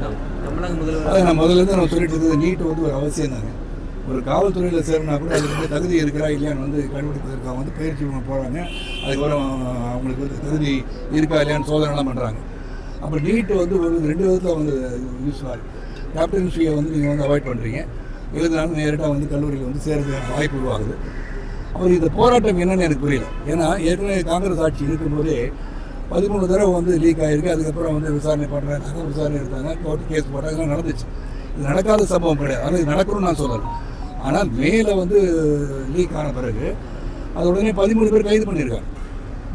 நான் முதல்ல நம்ம சொல்லிட்டு இருந்தது நீட் வந்து ஒரு அவசியம் தாங்க. ஒரு காவல்துறையில் சேரனா கூட அதுக்கு தகுதி இருக்கிறா இல்லையான்னு வந்து கண்டுபிடிப்பதற்காக வந்து பயிற்சி போகிறாங்க. அதுக்கப்புறம் அவங்களுக்கு வந்து தகுதி இருக்கா இல்லையான்னு சோதனைலாம் பண்ணுறாங்க. அப்போ நீட்டு வந்து ஒரு 2 விதத்தில் வந்து யூஸ்ஃபுல்லாக கேப்டன்சியை வந்து நீங்கள் வந்து அவாய்ட் பண்ணுறீங்க. எழுதினாலும் நேரடியாக வந்து கல்லூரியில் வந்து சேர்றதுக்கான வாய்ப்பு உருவாகுது. அப்புறம் இந்த போராட்டம் என்னன்னு எனக்கு புரியல. ஏன்னா ஏற்கனவே காங்கிரஸ் ஆட்சி இருக்கும்போதே 13 தடவை வந்து லீக் ஆகிருக்கு. அதுக்கப்புறம் வந்து விசாரணை பண்ணுறாங்க, விசாரணை எடுத்தாங்க, கோர்ட்டு கேஸ் போட்டாங்க, இதெல்லாம் நடந்துச்சு. இது நடக்காத சம்பவம் கிடையாது. ஆனால் இது நடக்கணும்னு நான் சொல்லலை. ஆனால் மேலே வந்து லீக் ஆன பிறகு அது உடனே 13 பேர் கைது பண்ணியிருக்காங்க.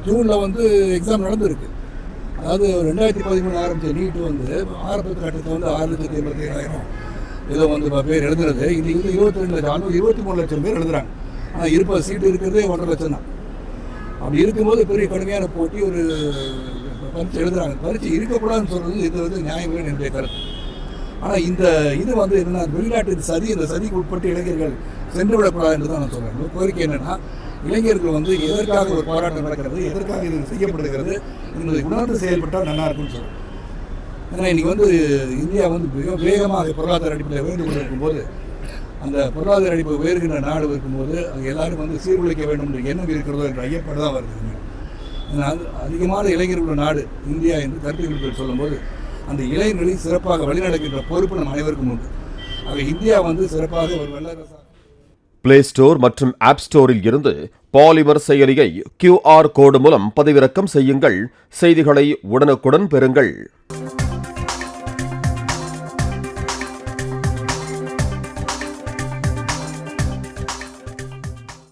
ஜூனில் வந்து எக்ஸாம் நடந்துருக்கு. அதாவது 2013 ஆரம்பித்த நீட்டு வந்து ஆரம்ப கட்டத்தை வந்து 6,87,000 ஏதோ வந்து பேர் எழுதுறது. இன்றைக்கி வந்து 22 லட்சம் 23 லட்சம் பேர் எழுதுறாங்க. ஆனால் இருப்ப சீட்டு இருக்கிறதே 1.5 லட்சம் தான். அப்படி இருக்கும்போது பெரிய கடுமையான போட்டி ஒரு பரீட்சை எழுதுறாங்க. பரீட்சை இருக்கக்கூடாதுன்னு சொல்கிறது இது வந்து நியாயமே என்னுடைய கருத்து. ஆனால் இந்த இது வந்து என்னென்னா வெளிநாட்டு சதி, இந்த சதிக்கு உட்பட்டு இளைஞர்கள் சென்று விடக்கூடாது என்று தான் நான் சொல்கிறேன். கோரிக்கை என்னென்னா இளைஞர்கள் வந்து எதற்காக ஒரு போராட்டம் நடக்கிறது, எதற்காக இது செய்யப்படுகிறது என்பதை உணர்ந்து செயல்பட்டால் நல்லா இருக்கும்னு சொல்கிறேன். ஏன்னா இன்றைக்கி வந்து இந்தியா வந்து மிக வேகமாக பொருளாதார அடிப்படையில் உயர்ந்து கொண்டு இருக்கும்போது, அந்த பொருளாதார அடிப்படை உயர்கின்ற நாடு இருக்கும்போது அங்கே எல்லாரும் வந்து சீர்குலைக்க வேண்டும் என்ற எண்ணம் இருக்கிறதோ என்ற ஐயப்பாடு தான் வருது. அதனால் அதிகமான இளைஞர்களுள்ள நாடு இந்தியா என்று கருத்துக்கள் சொல்லும்போது அந்த இளைஞர்களை சிறப்பாக வழிநடக்கின்ற பொறுப்பு நம் அனைவருக்கும் உண்டு. ஆக இந்தியா வந்து சிறப்பாக ஒரு வல்லரசாக பிளே ஸ்டோர் மற்றும் ஆப் ஸ்டோரில் இருந்து பாலிமர் செயலியை QR கோடு மூலம் பதிவிறக்கம் செய்யுங்கள். செய்திகளை உடனுக்குடன் பெறுங்கள்.